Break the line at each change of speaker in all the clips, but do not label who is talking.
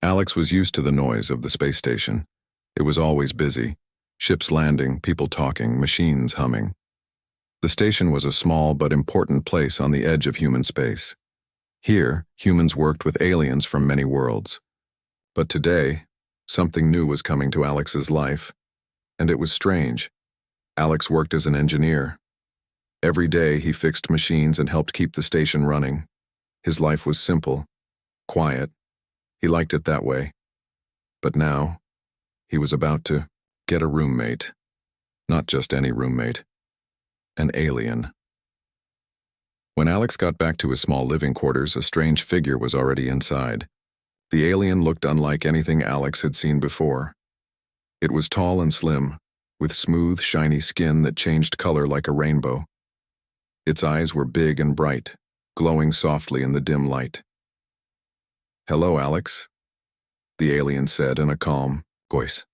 Alex was used to the noise of the space station. It was always busy. Ships landing, people talking, machines humming. The station was a small but important place on the edge of human space. Here, humans worked with aliens from many worlds. But today, something new was coming to Alex's life, and it was strange. Alex worked as an engineer. Every day he fixed machines and helped keep the station running. His life was simple, quiet. He liked it that way. But now, he was about to get a roommate. Not just any roommate. An alien. When Alex got back to his small living quarters, a strange figure was already inside. The alien looked unlike anything Alex had seen before. It was tall and slim, with smooth, shiny skin that changed color like a rainbow. Its eyes were big and bright, glowing softly in the dim light. "Hello, Alex," the alien said in a calm voice.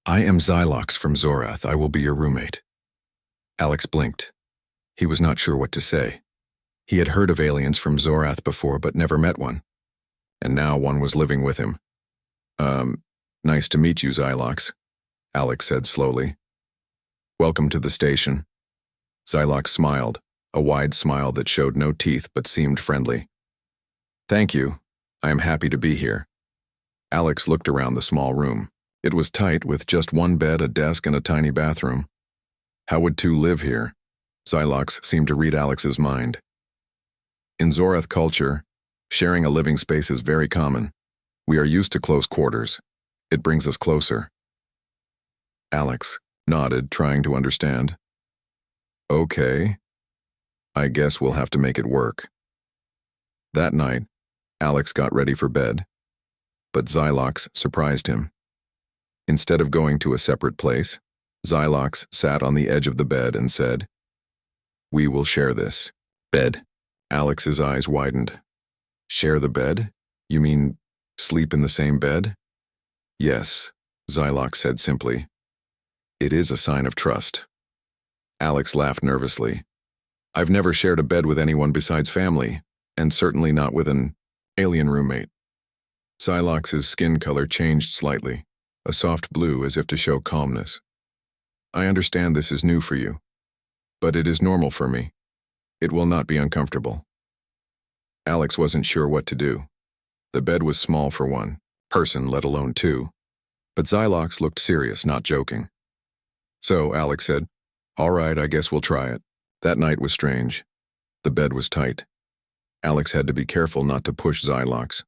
"I am Xylox from Zorath. I will be your roommate." Alex blinked. He was not sure what to say. He had heard of aliens from Zorath before, but never met one. And now one was living with him. Nice to meet you, Xylox," Alex said slowly. "Welcome to the station." Xylox smiled, a wide smile that showed no teeth but seemed friendly. "Thank you. I am happy to be here." Alex looked around the small room. It was tight, with just one bed, a desk, and a tiny bathroom. How would two live here? Xylox seemed to read Alex's mind. In Zorath culture, sharing a living space is very common. We are used to close quarters. It brings us closer. Alex nodded, trying to understand. "Okay. I guess we'll have to make it work." That night, Alex got ready for bed. But Xylox surprised him. Instead of going to a separate place, Xylox sat on the edge of the bed and said, "We will share this bed." Alex's eyes widened. "Share the bed? You mean sleep in the same bed?" "Yes," Xylox said simply. "It is a sign of trust." Alex laughed nervously. "I've never shared a bed with anyone besides family, and certainly not with an alien roommate." Xylox's skin color changed slightly, a soft blue as if to show calmness. "I understand this is new for you, but it is normal for me. It will not be uncomfortable." Alex wasn't sure what to do. The bed was small for one person, let alone two. But Xylox looked serious, not joking. So Alex said, "All right, I guess we'll try it." That night was strange. The bed was tight. Alex had to be careful not to push Xylox.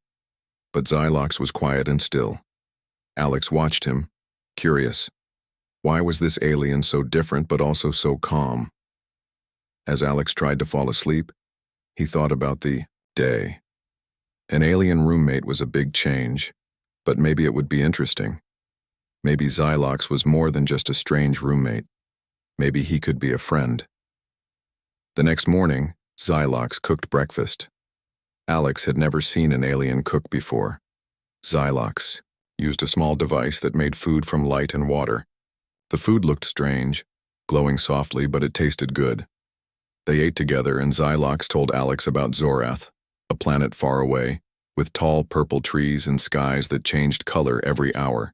But Xylox was quiet and still. Alex watched him, curious. Why was this alien so different but also so calm? As Alex tried to fall asleep, he thought about the day. An alien roommate was a big change, but maybe it would be interesting. Maybe Xylox was more than just a strange roommate. Maybe he could be a friend. The next morning, Xylox cooked breakfast. Alex had never seen an alien cook before. Xylox used a small device that made food from light and water. The food looked strange, glowing softly, but it tasted good. They ate together, and Xylox told Alex about Zorath, a planet far away, with tall purple trees and skies that changed color every hour.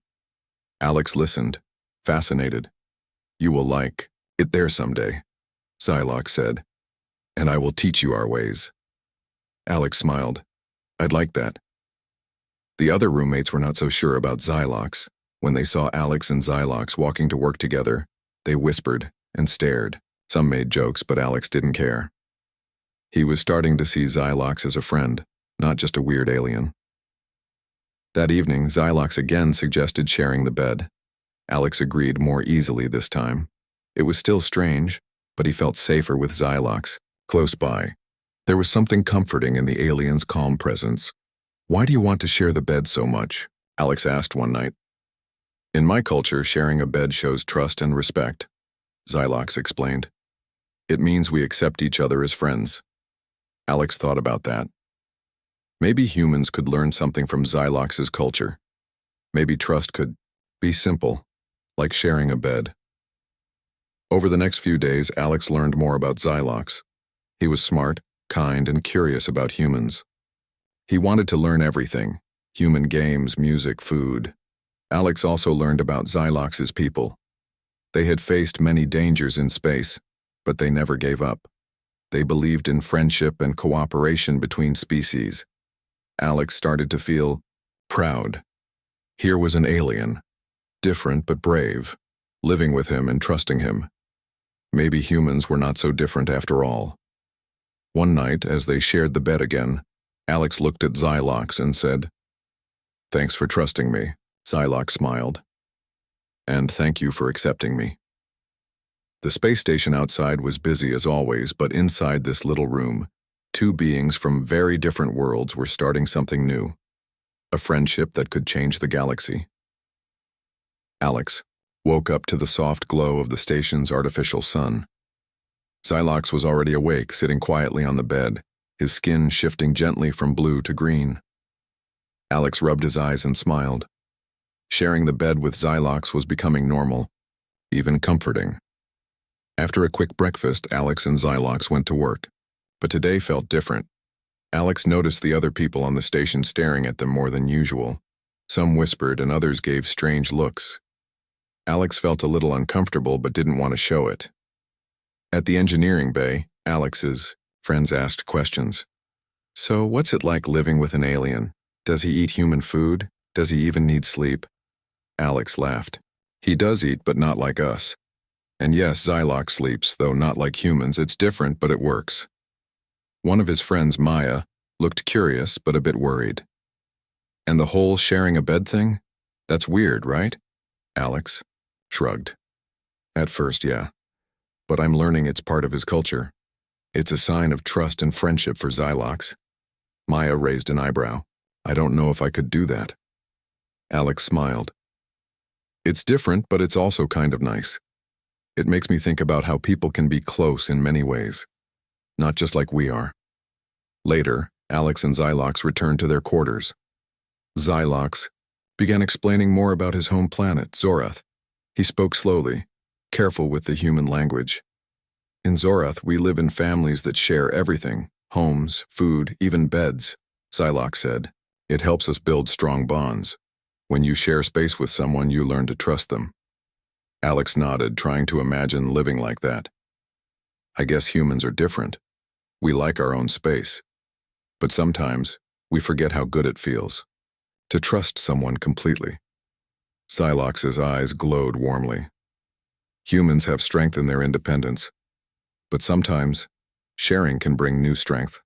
Alex listened, fascinated. "You will like it there someday," Xylox said, "and I will teach you our ways." Alex smiled. "I'd like that." The other roommates were not so sure about Xylox. When they saw Alex and Xylox walking to work together, they whispered and stared. Some made jokes, but Alex didn't care. He was starting to see Xylox as a friend, not just a weird alien. That evening, Xylox again suggested sharing the bed. Alex agreed more easily this time. It was still strange, but he felt safer with Xylox, close by. There was something comforting in the alien's calm presence. "Why do you want to share the bed so much?" Alex asked one night. "In my culture, sharing a bed shows trust and respect," Xylox explained. "It means we accept each other as friends." Alex thought about that. Maybe humans could learn something from Xylox's culture. Maybe trust could be simple, like sharing a bed. Over the next few days, Alex learned more about Xylox. He was smart, kind, and curious about humans. He wanted to learn everything, Human games, music, food. Alex also learned about Xylox's people. They had faced many dangers in space, but they never gave up. They believed in friendship and cooperation between species. Alex started to feel proud. Here was an alien, different but brave, living with him and trusting him. Maybe humans were not so different after all. One night, as they shared the bed again, Alex looked at Xylox and said, "Thanks for trusting me," Xylox smiled. "And thank you for accepting me." The space station outside was busy as always, but inside this little room, two beings from very different worlds were starting something new. A friendship that could change the galaxy. Alex woke up to the soft glow of the station's artificial sun. Xylox was already awake, sitting quietly on the bed, his skin shifting gently from blue to green. Alex rubbed his eyes and smiled. Sharing the bed with Xylox was becoming normal, even comforting. After a quick breakfast, Alex and Xylox went to work, but today felt different. Alex noticed the other people on the station staring at them more than usual. Some whispered and others gave strange looks. Alex felt a little uncomfortable but didn't want to show it. At the engineering bay, Alex's friends asked questions. "So what's it like living with an alien? Does he eat human food? Does he even need sleep?" Alex laughed. "He does eat, but not like us. And yes, Xylox sleeps, though not like humans. It's different, but it works." One of his friends, Maya, looked curious but a bit worried. "And the whole sharing a bed thing? That's weird, right?" Alex shrugged. "At first, yeah. But I'm learning it's part of his culture. It's a sign of trust and friendship for Xylox." Maya raised an eyebrow. "I don't know if I could do that." Alex smiled. "It's different, but it's also kind of nice. It makes me think about how people can be close in many ways, not just like we are." Later, Alex and Xylox returned to their quarters. Xylox began explaining more about his home planet, Zorath. He spoke slowly, careful with the human language. "In Zorath, we live in families that share everything, homes, food, even beds," Xylox said. "It helps us build strong bonds. When you share space with someone, you learn to trust them." Alex nodded, trying to imagine living like that. "I guess humans are different. We like our own space. But sometimes, we forget how good it feels to trust someone completely." Xylox's eyes glowed warmly. Humans have strength in their independence, but sometimes, sharing can bring new strength.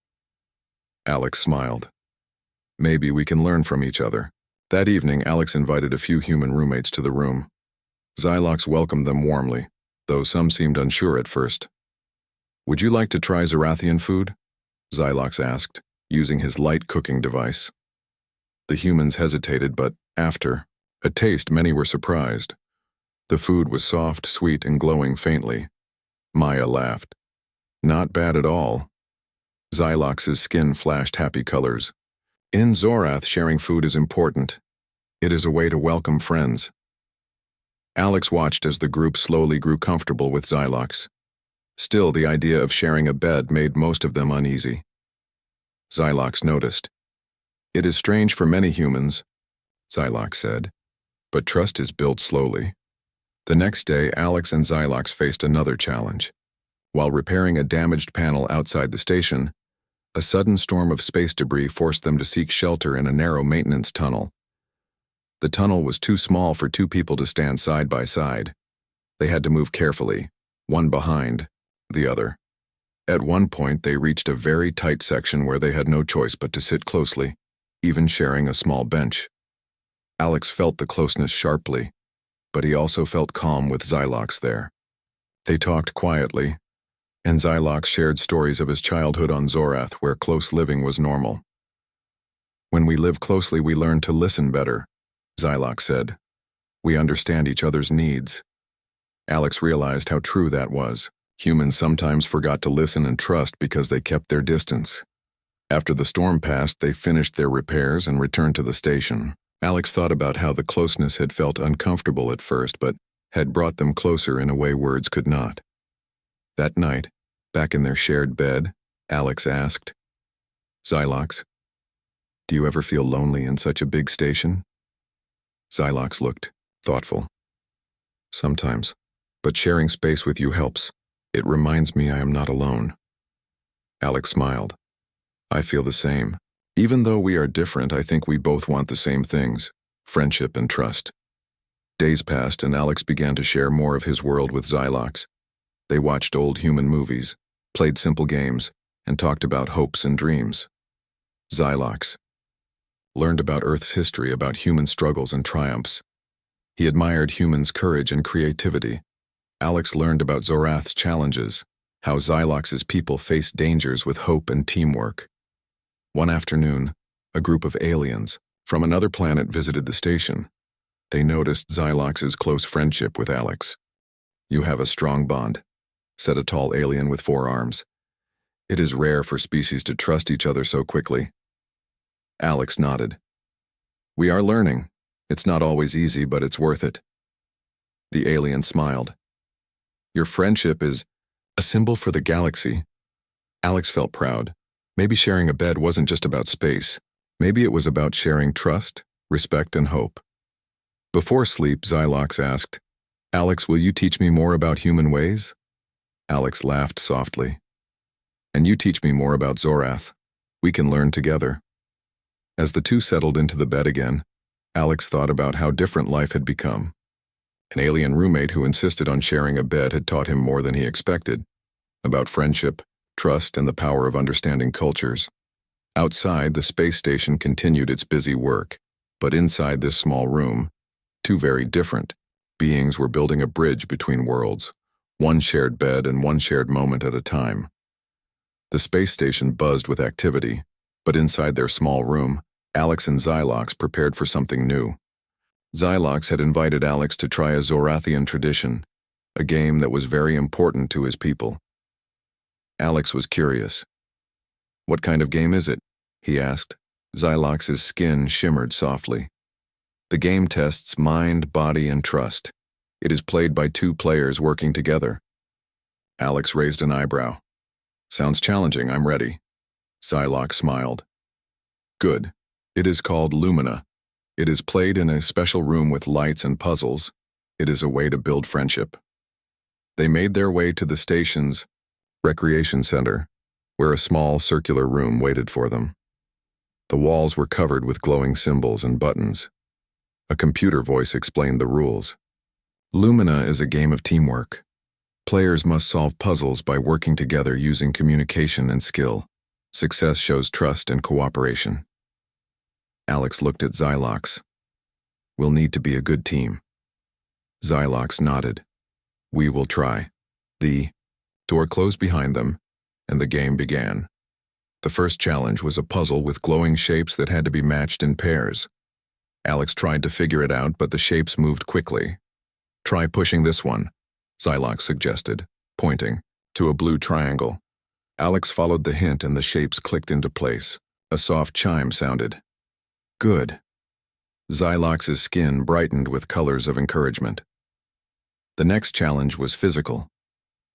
Alex smiled. "Maybe we can learn from each other." That evening, Alex invited a few human roommates to the room. Xylox welcomed them warmly, though some seemed unsure at first. "Would you like to try Zorathian food?" Xylox asked, using his light cooking device. The humans hesitated, but after a taste, many were surprised. The food was soft, sweet, and glowing faintly. Maya laughed. "Not bad at all." Xylox's skin flashed happy colors. "In Zorath, sharing food is important. It is a way to welcome friends." Alex watched as the group slowly grew comfortable with Xylox. Still, the idea of sharing a bed made most of them uneasy. Xylox noticed. "It is strange for many humans," Xylox said, "but trust is built slowly." The next day, Alex and Xylox faced another challenge. While repairing a damaged panel outside the station, a sudden storm of space debris forced them to seek shelter in a narrow maintenance tunnel. The tunnel was too small for two people to stand side by side. They had to move carefully, one behind the other. At one point, they reached a very tight section where they had no choice but to sit closely, even sharing a small bench. Alex felt the closeness sharply, but he also felt calm with Xylox there. They talked quietly, and Xylox shared stories of his childhood on Zorath, where close living was normal. "When we live closely, we learn to listen better," Xylox said. "We understand each other's needs." Alex realized how true that was. Humans sometimes forgot to listen and trust because they kept their distance. After the storm passed, they finished their repairs and returned to the station. Alex thought about how the closeness had felt uncomfortable at first, but had brought them closer in a way words could not. That night, back in their shared bed, Alex asked, "Xylox, Do you ever feel lonely in such a big station? Xylox looked thoughtful. Sometimes, but sharing space with you helps. It reminds me I am not alone. Alex smiled. I feel the same. Even though we are different, I think we both want the same things: friendship and trust. Days passed and Alex began to share more of his world with Xylox. They watched old human movies, played simple games, and talked about hopes and dreams. Xylox learned about Earth's history, about human struggles and triumphs. He admired humans' courage and creativity. Alex learned about Zorath's challenges, how Xylox's people faced dangers with hope and teamwork. One afternoon, a group of aliens from another planet visited the station. They noticed Xylox's close friendship with Alex. You have a strong bond, said a tall alien with 4 arms. It is rare for species to trust each other so quickly. Alex nodded. We are learning. It's not always easy, but it's worth it. The alien smiled. Your friendship is a symbol for the galaxy. Alex felt proud. Maybe sharing a bed wasn't just about space. Maybe it was about sharing trust, respect, and hope. Before sleep, Xylox asked, Alex, will you teach me more about human ways? Alex laughed softly. And you teach me more about Zorath. We can learn together. As the two settled into the bed again, Alex thought about how different life had become. An alien roommate who insisted on sharing a bed had taught him more than he expected, about friendship, trust, and the power of understanding cultures. Outside, the space station continued its busy work, but inside this small room, 2 very different beings were building a bridge between worlds, one shared bed and one shared moment at a time. The space station buzzed with activity, but inside their small room, Alex and Xylox prepared for something new. Xylox had invited Alex to try a Zorathian tradition, a game that was very important to his people. Alex was curious. What kind of game is it? He asked. Xylox's skin shimmered softly. The game tests mind, body, and trust. It is played by 2 players working together. Alex raised an eyebrow. Sounds challenging, I'm ready. Xylox smiled. Good. It is called Lumina. It is played in a special room with lights and puzzles. It is a way to build friendship. They made their way to the station's recreation center, where a small circular room waited for them. The walls were covered with glowing symbols and buttons. A computer voice explained the rules. Lumina is a game of teamwork. Players must solve puzzles by working together using communication and skill. Success shows trust and cooperation. Alex looked at Xylox. We'll need to be a good team. Xylox nodded. We will try. The door closed behind them, and the game began. The first challenge was a puzzle with glowing shapes that had to be matched in pairs. Alex tried to figure it out, but the shapes moved quickly. Try pushing this one, Xylox suggested, pointing to a blue triangle. Alex followed the hint and the shapes clicked into place. A soft chime sounded. Good. Xylox's skin brightened with colors of encouragement. The next challenge was physical.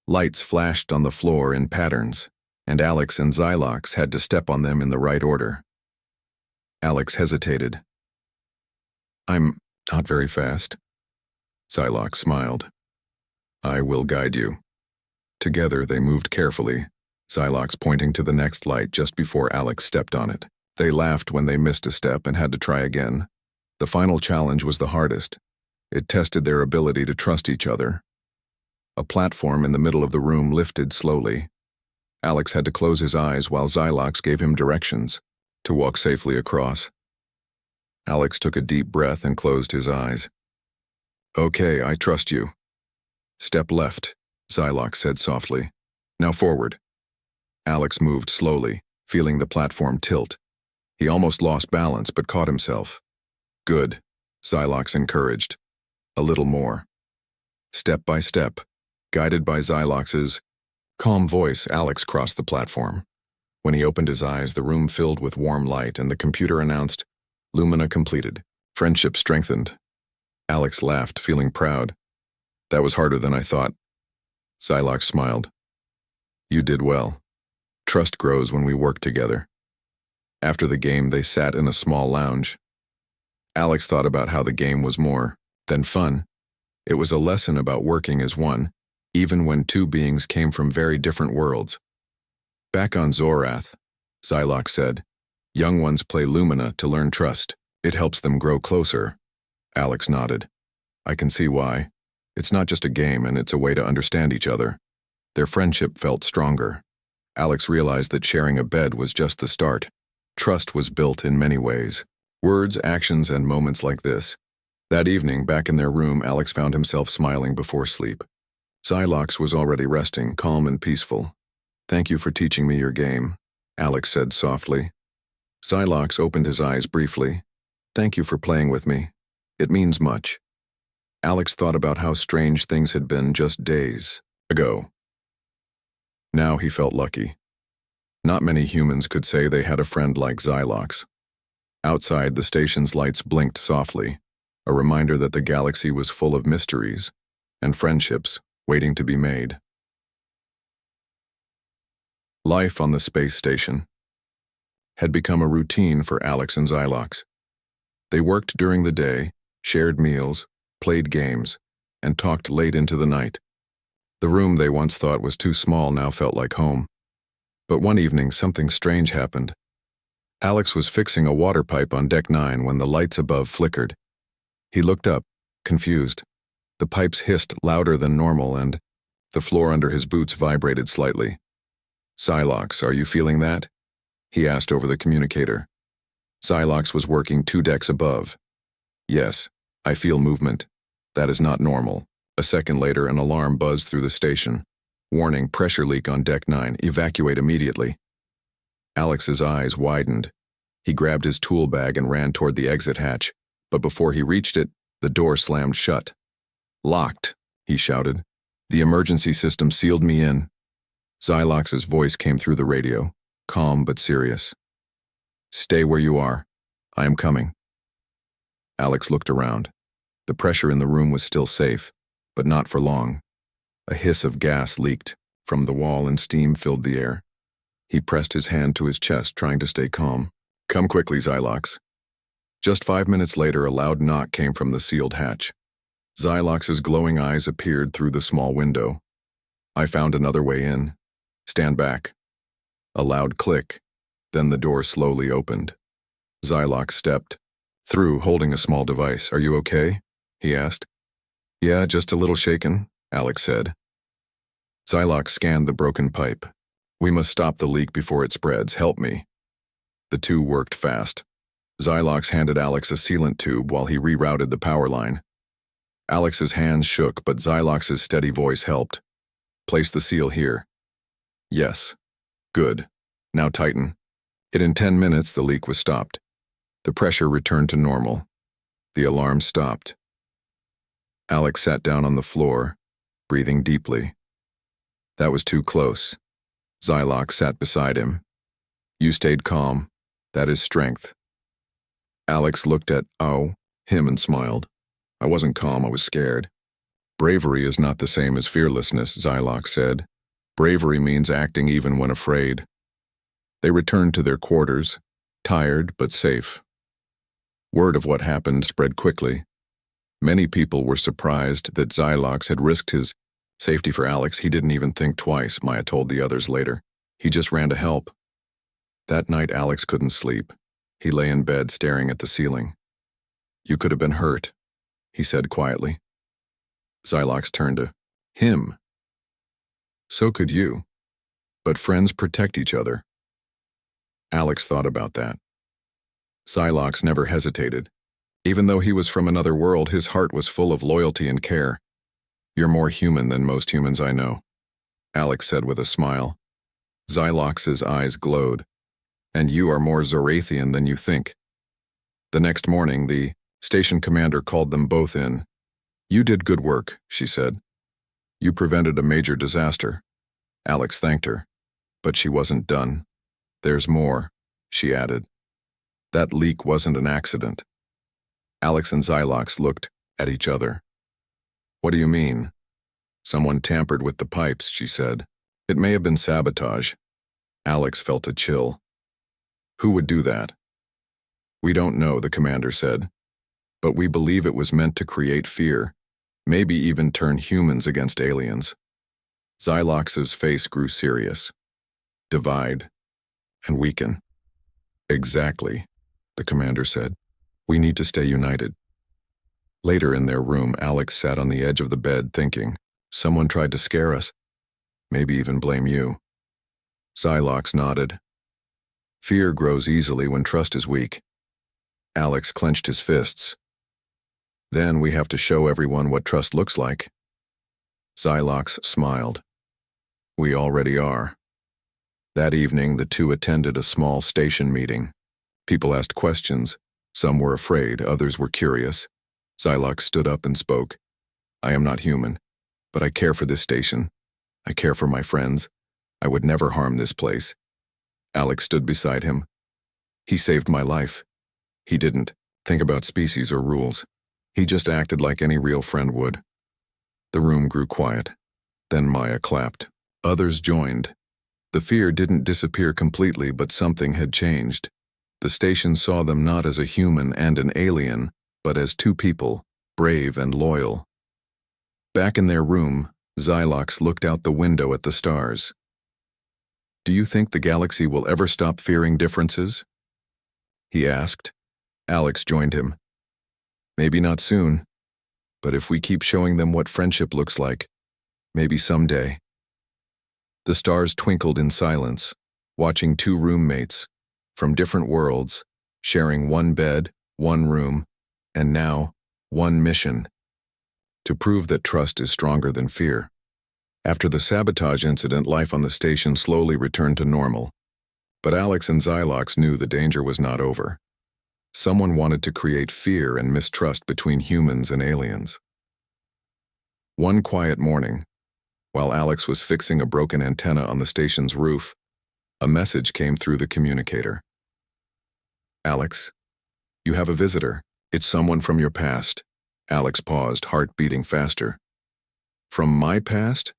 Lights flashed on the floor in patterns, and Alex and Xylox had to step on them in the right order. Alex hesitated. I'm not very fast. Xylox smiled. I will guide you. Together they moved carefully, Xylox pointing to the next light just before Alex stepped on it. They laughed when they missed a step and had to try again. The final challenge was the hardest. It tested their ability to trust each other. A platform in the middle of the room lifted slowly. Alex had to close his eyes while Xylox gave him directions to walk safely across. Alex took a deep breath and closed his eyes. Okay, I trust you. Step left, Xylox said softly. Now forward. Alex moved slowly, feeling the platform tilt. He almost lost balance but caught himself. Good, Xylox encouraged. A little more. Step by step, guided by Xylox's calm voice, Alex crossed the platform. When he opened his eyes, the room filled with warm light and the computer announced, Lumina completed. Friendship strengthened. Alex laughed, feeling proud. That was harder than I thought. Xylox smiled. You did well. Trust grows when we work together. After the game, they sat in a small lounge. Alex thought about how the game was more than fun. It was a lesson about working as one, even when two beings came from very different worlds. Back on Zorath, Xylox said, young ones play Lumina to learn trust. It helps them grow closer. Alex nodded. I can see why. It's not just a game, and it's a way to understand each other. Their friendship felt stronger. Alex realized that sharing a bed was just the start. Trust was built in many ways. Words, actions, and moments like this. That evening, back in their room, Alex found himself smiling before sleep. Xylox was already resting, calm and peaceful. Thank you for teaching me your game, Alex said softly. Xylox opened his eyes briefly. Thank you for playing with me. It means much. Alex thought about how strange things had been just days ago. Now he felt lucky. Not many humans could say they had a friend like Xylox. Outside, the station's lights blinked softly, a reminder that the galaxy was full of mysteries and friendships waiting to be made. Life on the space station had become a routine for Alex and Xylox. They worked during the day, shared meals, played games, and talked late into the night. The room they once thought was too small now felt like home. But one evening, something strange happened. Alex was fixing a water pipe on Deck 9 when the lights above flickered. He looked up, confused. The pipes hissed louder than normal, and the floor under his boots vibrated slightly. Xylox, are you feeling that? He asked over the communicator. Xylox was working 2 decks above. Yes, I feel movement. That is not normal. A second later, an alarm buzzed through the station. Warning, pressure leak on Deck 9. Evacuate immediately. Alex's eyes widened. He grabbed his tool bag and ran toward the exit hatch, but before he reached it, the door slammed shut. Locked, he shouted. The emergency system sealed me in. Xylox's voice came through the radio, calm but serious. Stay where you are. I am coming. Alex looked around. The pressure in the room was still safe, but not for long. A hiss of gas leaked from the wall and steam filled the air. He pressed his hand to his chest, trying to stay calm. Come quickly, Xylox. Just 5 minutes later, a loud knock came from the sealed hatch. Xylox's glowing eyes appeared through the small window. I found another way in. Stand back. A loud click, then the door slowly opened. Xylox stepped through, holding a small device. Are you okay? He asked. Yeah, just a little shaken, Alex said. Xylox scanned the broken pipe. We must stop the leak before it spreads. Help me. The two worked fast. Xylox handed Alex a sealant tube while he rerouted the power line. Alex's hands shook, but Xylox's steady voice helped. Place the seal here. Yes. Good. Now tighten. In 10 minutes, the leak was stopped. The pressure returned to normal. The alarm stopped. Alex sat down on the floor, breathing deeply. That was too close. Xylox sat beside him. You stayed calm. That is strength. Alex looked at him and smiled. I wasn't calm, I was scared. Bravery is not the same as fearlessness, Xylox said. Bravery means acting even when afraid. They returned to their quarters, tired but safe. Word of what happened spread quickly. Many people were surprised that Xylox had risked his safety for Alex. He didn't even think twice, Maya told the others later. He just ran to help. That night, Alex couldn't sleep. He lay in bed staring at the ceiling. You could have been hurt, he said quietly. Xylox turned to him. So could you. But friends protect each other. Alex thought about that. Xylox never hesitated. Even though he was from another world, his heart was full of loyalty and care. You're more human than most humans I know, Alex said with a smile. Xylox's eyes glowed. And you are more Zorathian than you think. The next morning, the station commander called them both in. You did good work, she said. You prevented a major disaster. Alex thanked her. But she wasn't done. There's more, she added. That leak wasn't an accident. Alex and Xylox looked at each other. What do you mean? Someone tampered with the pipes, she said. It may have been sabotage. Alex felt a chill. Who would do that? We don't know, the commander said. But we believe it was meant to create fear, maybe even turn humans against aliens. Xylox's face grew serious. Divide and weaken. Exactly, the commander said. We need to stay united. Later in their room, Alex sat on the edge of the bed thinking, someone tried to scare us, maybe even blame you. Xylox nodded. Fear grows easily when trust is weak. Alex clenched his fists. Then we have to show everyone what trust looks like. Xylox smiled. We already are. That evening, the two attended a small station meeting. People asked questions. Some were afraid, others were curious. Xylox stood up and spoke. I am not human, but I care for this station. I care for my friends. I would never harm this place. Alex stood beside him. He saved my life. He didn't think about species or rules. He just acted like any real friend would. The room grew quiet. Then Maya clapped. Others joined. The fear didn't disappear completely, but something had changed. The station saw them not as a human and an alien, but as two people, brave and loyal. Back in their room, Xylox looked out the window at the stars. Do you think the galaxy will ever stop fearing differences? He asked. Alex joined him. Maybe not soon, but if we keep showing them what friendship looks like, maybe someday. The stars twinkled in silence, watching two roommates, from different worlds, sharing one bed, one room, and now, one mission. To prove that trust is stronger than fear. After the sabotage incident, life on the station slowly returned to normal. But Alex and Xylox knew the danger was not over. Someone wanted to create fear and mistrust between humans and aliens. One quiet morning, while Alex was fixing a broken antenna on the station's roof, a message came through the communicator. Alex, you have a visitor. It's someone from your past. Alex paused, heart beating faster. From my past?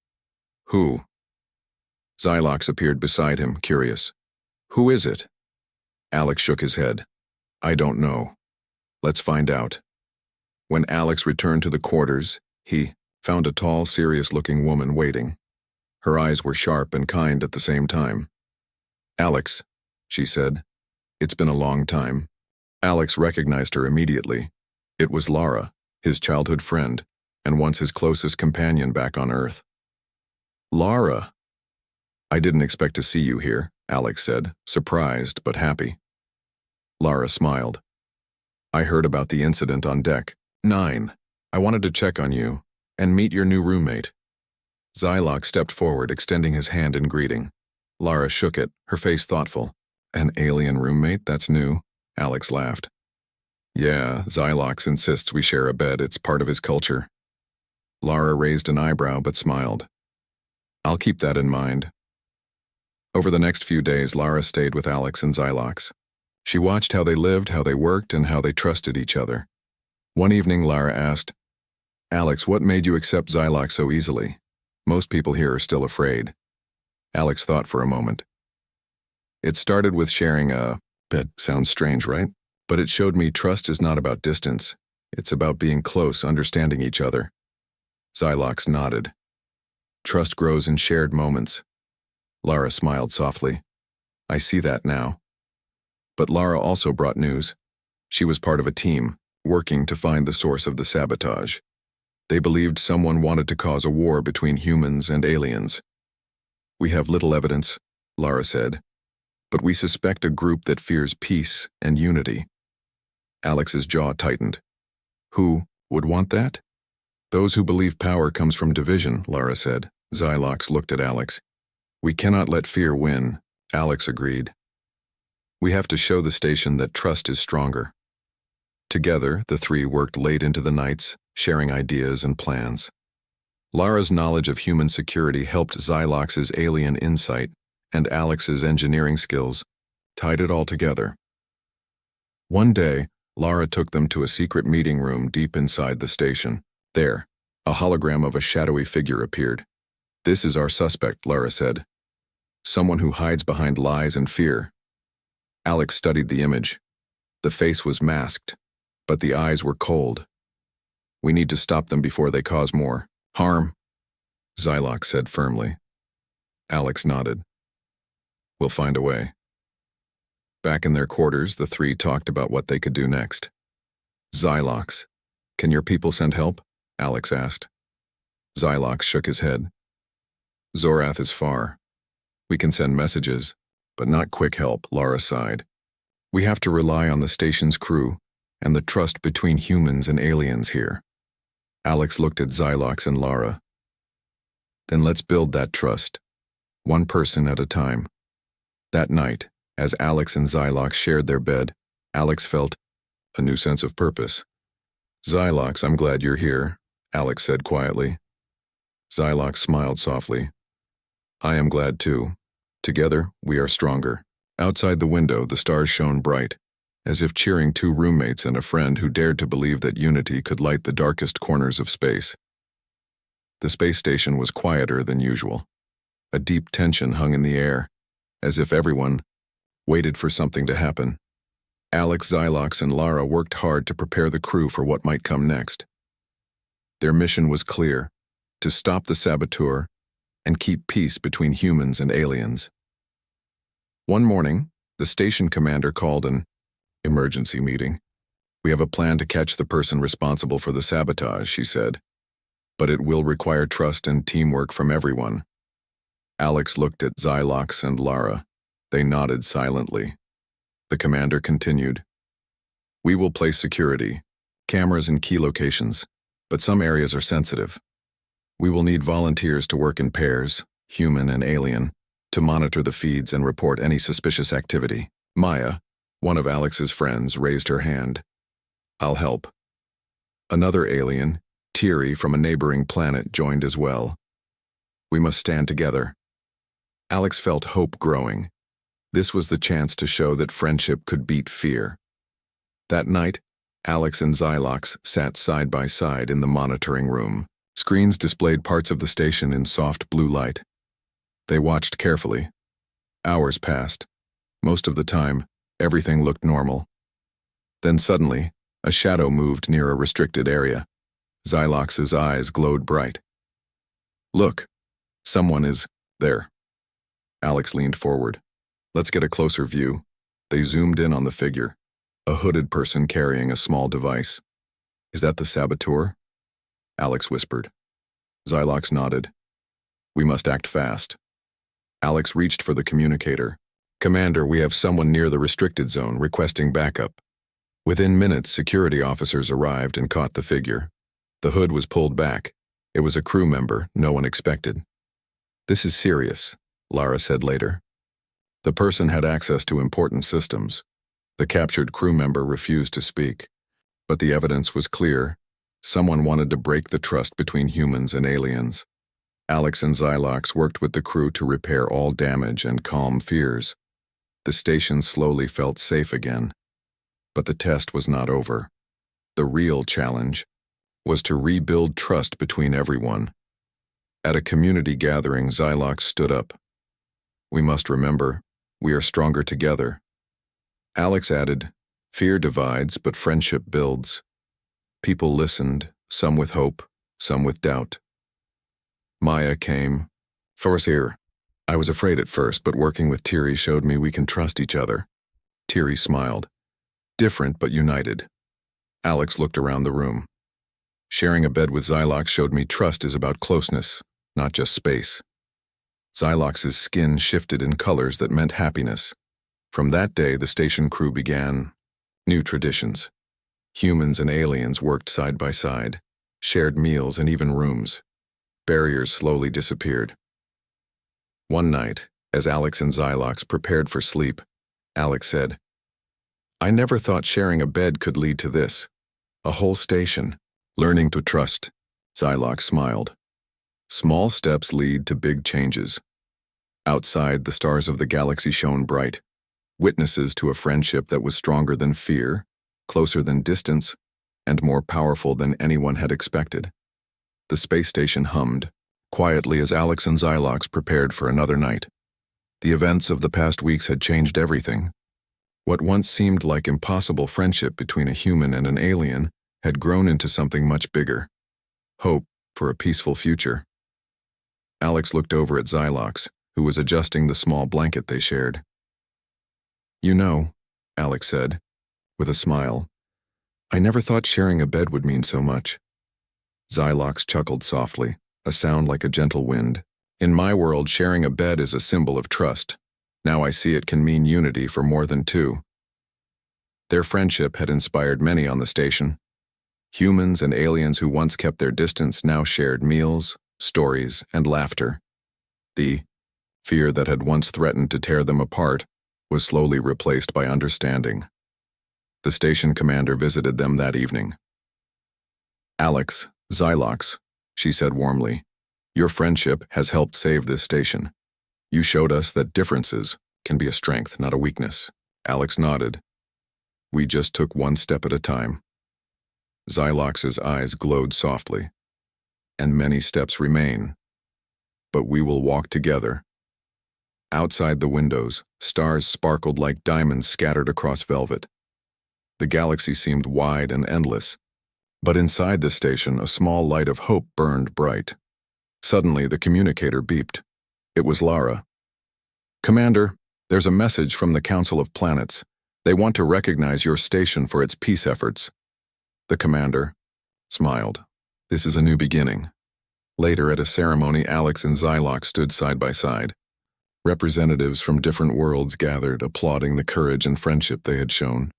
Who? Xylox appeared beside him, curious. Who is it? Alex shook his head. I don't know. Let's find out. When Alex returned to the quarters, he found a tall, serious-looking woman waiting. Her eyes were sharp and kind at the same time. Alex, she said, it's been a long time. Alex recognized her immediately. It was Lara, his childhood friend, and once his closest companion back on Earth. Lara! I didn't expect to see you here, Alex said, surprised but happy. Lara smiled. I heard about the incident on deck 9. I wanted to check on you and meet your new roommate. Xylox stepped forward, extending his hand in greeting. Lara shook it, her face thoughtful. An alien roommate? That's new. Alex laughed. Yeah, Xylox insists we share a bed. It's part of his culture. Lara raised an eyebrow but smiled. I'll keep that in mind. Over the next few days, Lara stayed with Alex and Xylox. She watched how they lived, how they worked, and how they trusted each other. One evening, Lara asked, Alex, what made you accept Xylox so easily? Most people here are still afraid. Alex thought for a moment. It started with sharing a bed. Sounds strange, right? But it showed me trust is not about distance. It's about being close, understanding each other. Xylox nodded. Trust grows in shared moments. Lara smiled softly. I see that now. But Lara also brought news. She was part of a team, working to find the source of the sabotage. They believed someone wanted to cause a war between humans and aliens. We have little evidence, Lara said, but we suspect a group that fears peace and unity. Alex's jaw tightened. Who would want that? Those who believe power comes from division, Lara said. Xylox looked at Alex. We cannot let fear win, Alex agreed. We have to show the station that trust is stronger. Together, the three worked late into the nights, sharing ideas and plans. Lara's knowledge of human security helped Xylox's alien insight, and Alex's engineering skills tied it all together. One day, Lara took them to a secret meeting room deep inside the station. There, a hologram of a shadowy figure appeared. This is our suspect, Lara said. Someone who hides behind lies and fear. Alex studied the image. The face was masked, but the eyes were cold. We need to stop them before they cause more harm, Xylox said firmly. Alex nodded. We'll find a way. Back in their quarters, the three talked about what they could do next. Xylox, can your people send help? Alex asked. Xylox shook his head. Zorath is far. We can send messages, but not quick help, Lara sighed. We have to rely on the station's crew and the trust between humans and aliens here. Alex looked at Xylox and Lara. Then let's build that trust, one person at a time. That night, as Alex and Xylox shared their bed, Alex felt a new sense of purpose. Xylox, I'm glad you're here, Alex said quietly. Xylox smiled softly. I am glad too. Together, we are stronger. Outside the window, the stars shone bright, as if cheering two roommates and a friend who dared to believe that unity could light the darkest corners of space. The space station was quieter than usual. A deep tension hung in the air, as if everyone waited for something to happen. Alex, Xylox, and Lara worked hard to prepare the crew for what might come next. Their mission was clear: to stop the saboteur and keep peace between humans and aliens. One morning, the station commander called an emergency meeting. We have a plan to catch the person responsible for the sabotage, she said. But it will require trust and teamwork from everyone. Alex looked at Xylox and Lara. They nodded silently. The commander continued. We will place security, cameras in key locations, but some areas are sensitive. We will need volunteers to work in pairs, human and alien, to monitor the feeds and report any suspicious activity. Maya, one of Alex's friends, raised her hand. I'll help. Another alien, Tiri from a neighboring planet, joined as well. We must stand together. Alex felt hope growing. This was the chance to show that friendship could beat fear. That night, Alex and Xylox sat side by side in the monitoring room. Screens displayed parts of the station in soft blue light. They watched carefully. Hours passed. Most of the time, everything looked normal. Then suddenly, a shadow moved near a restricted area. Xylox's eyes glowed bright. Look, someone is there. Alex leaned forward. Let's get a closer view. They zoomed in on the figure, a hooded person carrying a small device. Is that the saboteur? Alex whispered. Xylox nodded. We must act fast. Alex reached for the communicator. Commander, we have someone near the restricted zone requesting backup. Within minutes, security officers arrived and caught the figure. The hood was pulled back. It was a crew member no one expected. This is serious, Lara said later. The person had access to important systems. The captured crew member refused to speak. But the evidence was clear. Someone wanted to break the trust between humans and aliens. Alex and Xylox worked with the crew to repair all damage and calm fears. The station slowly felt safe again. But the test was not over. The real challenge was to rebuild trust between everyone. At a community gathering, Xylox stood up. We must remember, we are stronger together. Alex added, fear divides, but friendship builds. People listened, some with hope, some with doubt. Maya came. Force here. I was afraid at first, but working with Tiri showed me we can trust each other. Tiri smiled. Different but united. Alex looked around the room. Sharing a bed with Xylox showed me trust is about closeness, not just space. Xylox's skin shifted in colors that meant happiness. From that day, the station crew began new traditions. Humans and aliens worked side by side, shared meals and even rooms. Barriers slowly disappeared. One night, as Alex and Xylox prepared for sleep, Alex said, I never thought sharing a bed could lead to this. A whole station. Learning to trust. Xylox smiled. Small steps lead to big changes. Outside, the stars of the galaxy shone bright, witnesses to a friendship that was stronger than fear, closer than distance, and more powerful than anyone had expected. The space station hummed, quietly as Alex and Xylox prepared for another night. The events of the past weeks had changed everything. What once seemed like impossible friendship between a human and an alien had grown into something much bigger. Hope for a peaceful future. Alex looked over at Xylox, who was adjusting the small blanket they shared. "You know," Alex said, with a smile, "I never thought sharing a bed would mean so much." Xylox chuckled softly, a sound like a gentle wind. "In my world, sharing a bed is a symbol of trust. Now I see it can mean unity for more than two." Their friendship had inspired many on the station. Humans and aliens who once kept their distance now shared meals, stories, and laughter. The fear that had once threatened to tear them apart was slowly replaced by understanding. The station commander visited them that evening. "Alex, Xylox," she said warmly, "your friendship has helped save this station. You showed us that differences can be a strength, not a weakness." Alex nodded. "We just took one step at a time." Xylox's eyes glowed softly. "And many steps remain. But we will walk together." Outside the windows, stars sparkled like diamonds scattered across velvet. The galaxy seemed wide and endless, but inside the station a small light of hope burned bright. Suddenly the communicator beeped. It was Lara. "Commander, there's a message from the Council of Planets. They want to recognize your station for its peace efforts." The commander smiled. "This is a new beginning." Later at a ceremony, Alex and Xylox stood side by side. Representatives from different worlds gathered, applauding the courage and friendship they had shown.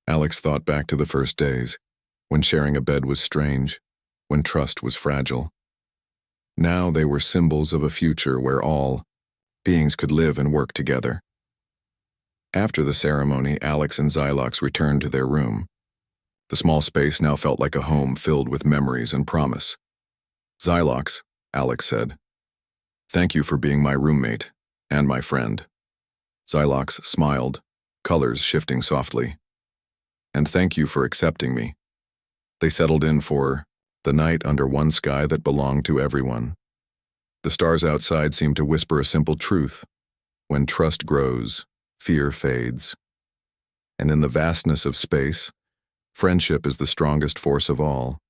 Alex thought back to the first days, when sharing a bed was strange, when trust was fragile. Now they were symbols of a future where all beings could live and work together. After the ceremony, Alex and Xylox returned to their room. The small space now felt like a home filled with memories and promise. "Xylox," Alex said, "thank you for being my roommate and my friend." Xylox smiled, colors shifting softly. "And thank you for accepting me." They settled in for the night under one sky that belonged to everyone. The stars outside seemed to whisper a simple truth. When trust grows, fear fades. And in the vastness of space, friendship is the strongest force of all.